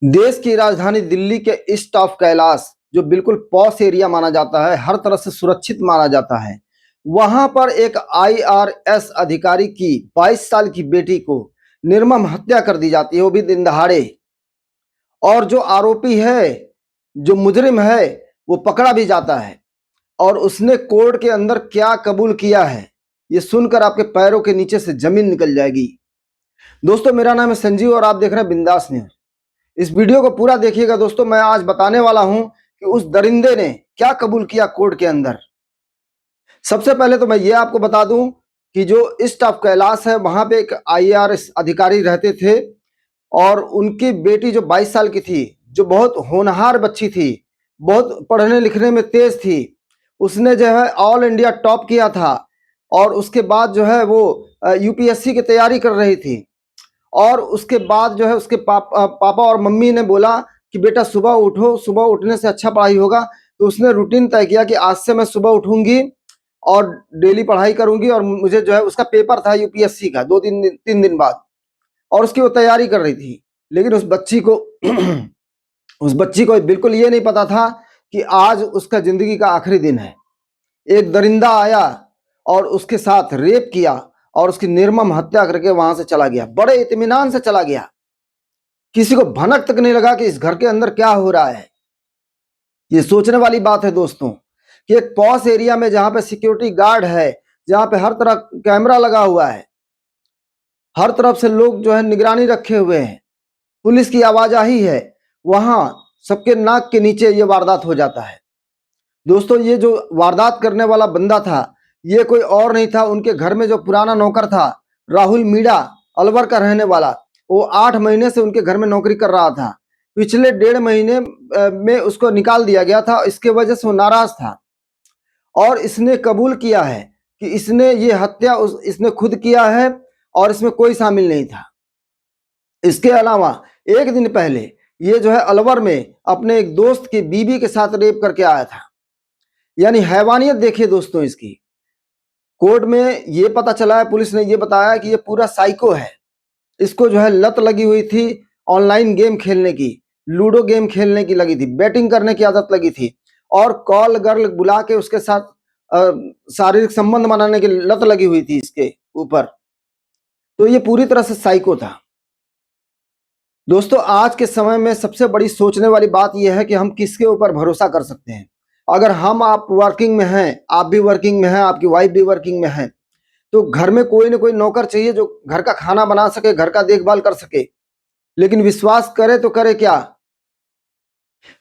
देश की राजधानी दिल्ली के ईस्ट ऑफ कैलाश, जो बिल्कुल पॉश एरिया माना जाता है, हर तरह से सुरक्षित माना जाता है, वहां पर एक आईआरएस अधिकारी की 22 साल की बेटी को निर्मम हत्या कर दी जाती है, वो भी दिन दहाड़े। और जो आरोपी है, जो मुजरिम है, वो पकड़ा भी जाता है। और उसने कोर्ट के अंदर क्या कबूल किया है, ये सुनकर आपके पैरों के नीचे से जमीन निकल जाएगी। दोस्तों, मेरा नाम है संजीव और आप देख रहे हैं बिंदास न्यूज। इस वीडियो को पूरा देखिएगा दोस्तों। मैं आज बताने वाला हूं कि उस दरिंदे ने क्या कबूल किया कोर्ट के अंदर। सबसे पहले तो मैं ये आपको बता दूं कि जो ईस्ट ऑफ कैलाश है, वहां पे एक आईआरएस अधिकारी रहते थे और उनकी बेटी जो 22 साल की थी, जो बहुत होनहार बच्ची थी, बहुत पढ़ने लिखने में तेज थी, उसने जो है ऑल इंडिया टॉप किया था। और उसके बाद जो है वो यूपीएससी की तैयारी कर रही थी। और उसके बाद जो है उसके पापा और मम्मी ने बोला कि बेटा सुबह उठो, सुबह उठने से अच्छा पढ़ाई होगा। तो उसने रूटीन तय किया कि आज से मैं सुबह उठूंगी और डेली पढ़ाई करूंगी। और मुझे जो है उसका पेपर था यूपीएससी का 2 दिन 3 दिन बाद, और उसकी वो तैयारी कर रही थी। लेकिन उस बच्ची को उस बच्ची को बिल्कुल ये नहीं पता था कि आज उसका जिंदगी का आखिरी दिन है। एक दरिंदा आया और उसके साथ रेप किया और उसकी निर्मम हत्या करके वहां से चला गया, बड़े इत्मीनान से चला गया। किसी को भनक तक नहीं लगा कि इस घर के अंदर क्या हो रहा है। ये सोचने वाली बात है दोस्तों कि एक पॉश एरिया में, जहां पे सिक्योरिटी गार्ड है, जहां पे हर तरह कैमरा लगा हुआ है, हर तरफ से लोग जो है निगरानी रखे हुए हैं, पुलिस की आवाजाही है, वहां सबके नाक के नीचे ये वारदात हो जाता है। दोस्तों, ये जो वारदात करने वाला बंदा था, ये कोई और नहीं था, उनके घर में जो पुराना नौकर था, राहुल मीणा, अलवर का रहने वाला। वो 8 महीने से उनके घर में नौकरी कर रहा था। पिछले 1.5 महीने में उसको निकाल दिया गया था। इसके वजह से वो नाराज था और इसने कबूल किया है कि इसने ये हत्या इसने खुद किया है और इसमें कोई शामिल नहीं था। इसके अलावा एक दिन पहले ये जो है अलवर में अपने एक दोस्त की बीवी के साथ रेप करके आया था। यानी हैवानियत देखिए दोस्तों इसकी। कोर्ट में ये पता चला है, पुलिस ने ये बताया कि ये पूरा साइको है। इसको जो है लत लगी हुई थी ऑनलाइन गेम खेलने की, लूडो गेम खेलने की लगी थी, बैटिंग करने की आदत लगी थी, और कॉल गर्ल बुला के उसके साथ शारीरिक संबंध बनाने की लत लगी हुई थी इसके ऊपर। तो ये पूरी तरह से साइको था। दोस्तों, आज के समय में सबसे बड़ी सोचने वाली बात यह है कि हम किसके ऊपर भरोसा कर सकते हैं। अगर आप वर्किंग में हैं, आप भी वर्किंग में हैं, आपकी वाइफ भी वर्किंग में है, तो घर में कोई ना कोई नौकर चाहिए जो घर का खाना बना सके, घर का देखभाल कर सके। लेकिन विश्वास करे तो करे क्या।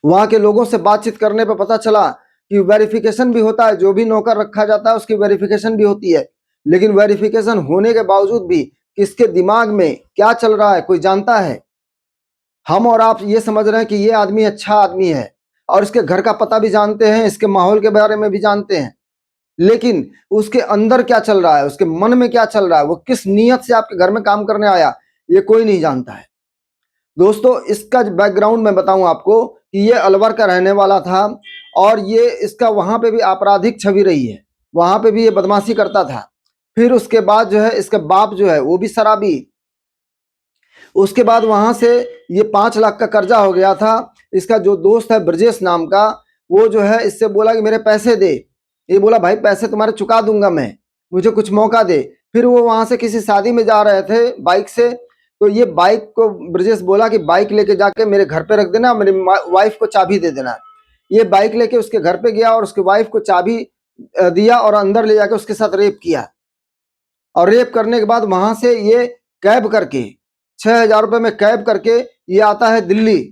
वहां के लोगों से बातचीत करने पर पता चला कि वेरिफिकेशन भी होता है, जो भी नौकर रखा जाता है उसकी वेरिफिकेशन भी होती है। लेकिन वेरिफिकेशन होने के बावजूद भी किसके दिमाग में क्या चल रहा है कोई जानता है। हम और आप ये समझ रहे हैं कि ये आदमी अच्छा आदमी है और इसके घर का पता भी जानते हैं, इसके माहौल के बारे में भी जानते हैं, लेकिन उसके अंदर क्या चल रहा है, उसके मन में क्या चल रहा है, वो किस नीयत से आपके घर में काम करने आया, ये कोई नहीं जानता है। दोस्तों, इसका बैकग्राउंड मैं बताऊं आपको कि ये अलवर का रहने वाला था और ये इसका वहां पे भी आपराधिक छवि रही है, वहां पे भी ये बदमाशी करता था। फिर उसके बाद जो है इसके बाप जो है वो भी शराबी। उसके बाद वहां से ये 5 लाख का कर्जा हो गया था। इसका जो दोस्त है ब्रजेश नाम का, वो जो है इससे बोला कि मेरे पैसे दे। ये बोला भाई पैसे तुम्हारे चुका दूंगा मैं, मुझे कुछ मौका दे। फिर वो वहां से किसी शादी में जा रहे थे बाइक से, तो ये बाइक को ब्रजेश बोला कि बाइक लेके जाके मेरे घर पे रख देना, मेरी वाइफ को चाबी दे देना। ये बाइक लेके उसके घर पे गया और उसके वाइफ को चाबी दिया और अंदर ले जाके उसके साथ रेप किया। और रेप करने के बाद वहां से ये कैब करके 6,000 रुपये में कैब करके ये आता है दिल्ली।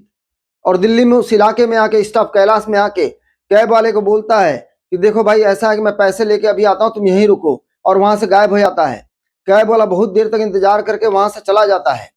और दिल्ली में उस इलाके में आके, स्टाफ कैलाश में आके, कैब वाले को बोलता है कि देखो भाई ऐसा है कि मैं पैसे लेके अभी आता हूँ, तुम यहीं रुको। और वहां से गायब हो जाता है। कैब वाला बहुत देर तक इंतजार करके वहां से चला जाता है।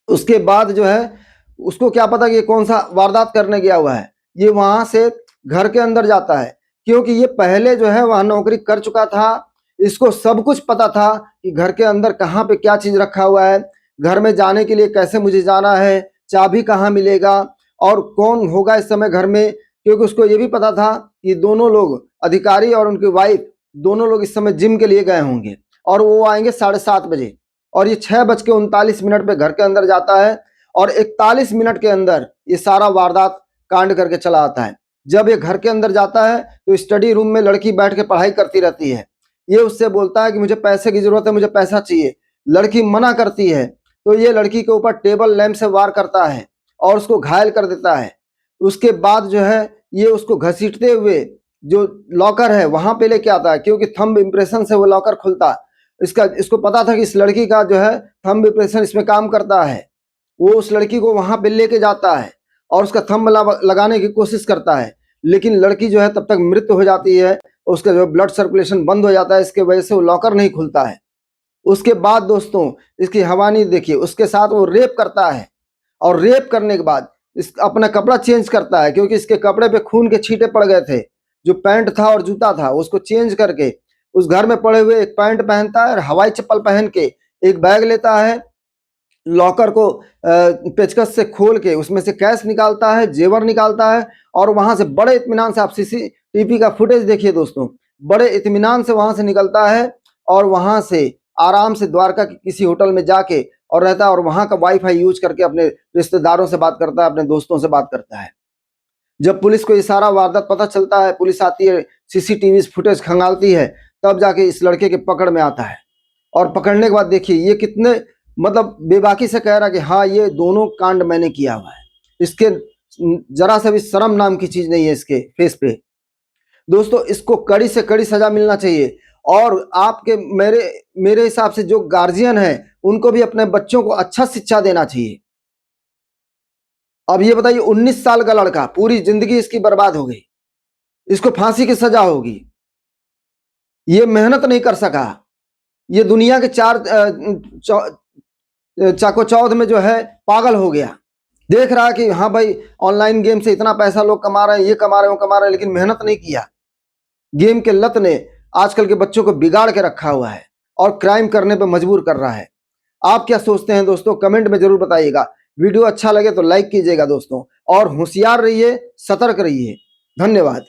उसके बाद जो है उसको क्या पता कि ये कौन सा वारदात करने गया हुआ है। ये वहां से घर के अंदर जाता है क्योंकि ये पहले जो है वहां नौकरी कर चुका था। इसको सब कुछ पता था कि घर के अंदर कहाँ पे क्या चीज रखा हुआ है, घर में जाने के लिए कैसे मुझे जाना है, चाबी कहाँ मिलेगा और कौन होगा इस समय घर में। क्योंकि उसको ये भी पता था कि दोनों लोग, अधिकारी और उनकी वाइफ, दोनों लोग इस समय जिम के लिए गए होंगे और वो आएंगे 7:30 बजे। और ये 6:39 पे घर के अंदर जाता है और 41 मिनट के अंदर ये सारा वारदात कांड करके चला आता है। जब ये घर के अंदर जाता है तो स्टडी रूम में लड़की बैठ के पढ़ाई करती रहती है। ये उससे बोलता है कि मुझे पैसे की जरूरत है, मुझे पैसा चाहिए। लड़की मना करती है तो ये लड़की के ऊपर टेबल लैंप से वार करता है और उसको घायल कर देता है। उसके बाद जो है ये उसको घसीटते हुए जो लॉकर है वहां पे लेके आता है, क्योंकि थंब इम्प्रेशन से वो लॉकर खुलता। इसको पता था कि इस लड़की का जो है थंब इम्प्रेशन इसमें काम करता है। वो उस लड़की को वहां पे लेके जाता है और उसका थंब लगाने की कोशिश करता है, लेकिन लड़की जो है तब तक मृत्यु हो जाती है। उसका जो ब्लड सर्कुलेशन बंद हो जाता है, इसके वजह से वो लॉकर नहीं खुलता है। उसके बाद दोस्तों इसकी हवानी देखिए, उसके साथ वो रेप करता है और रेप करने के बाद इस अपना कपड़ा चेंज करता है, क्योंकि इसके कपड़े पे खून के छींटे पड़ गए थे। जो पैंट था और जूता था उसको चेंज करके उस घर में पड़े हुए एक पैंट पहनता है और हवाई चप्पल पहन के एक बैग लेता है। लॉकर को पेचकस से खोल के उसमें से कैश निकालता है, जेवर निकालता है और वहां से बड़े इत्मीनान से, आप सीसीटीवी का फुटेज देखिए दोस्तों, बड़े इत्मीनान से वहां से निकलता है और वहां से आराम से द्वारका के किसी होटल में जाके और रहता है और वहां का वाईफाई यूज करके अपने रिश्तेदारों से बात करता है, अपने दोस्तों से बात करता है। जब पुलिस को ये सारा वारदात पता चलता है, पुलिस आती है, सीसीटीवी फुटेज खंगालती है, तब जाके इस लड़के के पकड़ में आता है। और पकड़ने के बाद देखिए ये कितने मतलब बेबाकी से कह रहा कि हाँ ये दोनों कांड मैंने किया हुआ है। इसके जरा सा भी शर्म नाम की चीज नहीं है इसके फेस पे। दोस्तों इसको कड़ी से कड़ी सजा मिलना चाहिए और आपके मेरे हिसाब से जो गार्जियन है उनको भी अपने बच्चों को अच्छा शिक्षा देना चाहिए। अब ये बताइए 19 साल का लड़का, पूरी जिंदगी इसकी बर्बाद हो गई, इसको फांसी की सजा होगी। ये मेहनत नहीं कर सका, ये दुनिया के चाको चौध में जो है पागल हो गया। देख रहा है कि हाँ भाई ऑनलाइन गेम से इतना पैसा लोग कमा रहे हैं, ये कमा रहे हैं, वो कमा रहे हैं, लेकिन मेहनत नहीं किया। गेम के लत ने आजकल के बच्चों को बिगाड़ के रखा हुआ है और क्राइम करने पे मजबूर कर रहा है। आप क्या सोचते हैं दोस्तों, कमेंट में जरूर बताइएगा। वीडियो अच्छा लगे तो लाइक कीजिएगा दोस्तों, और होशियार रहिए, सतर्क रहिए। धन्यवाद।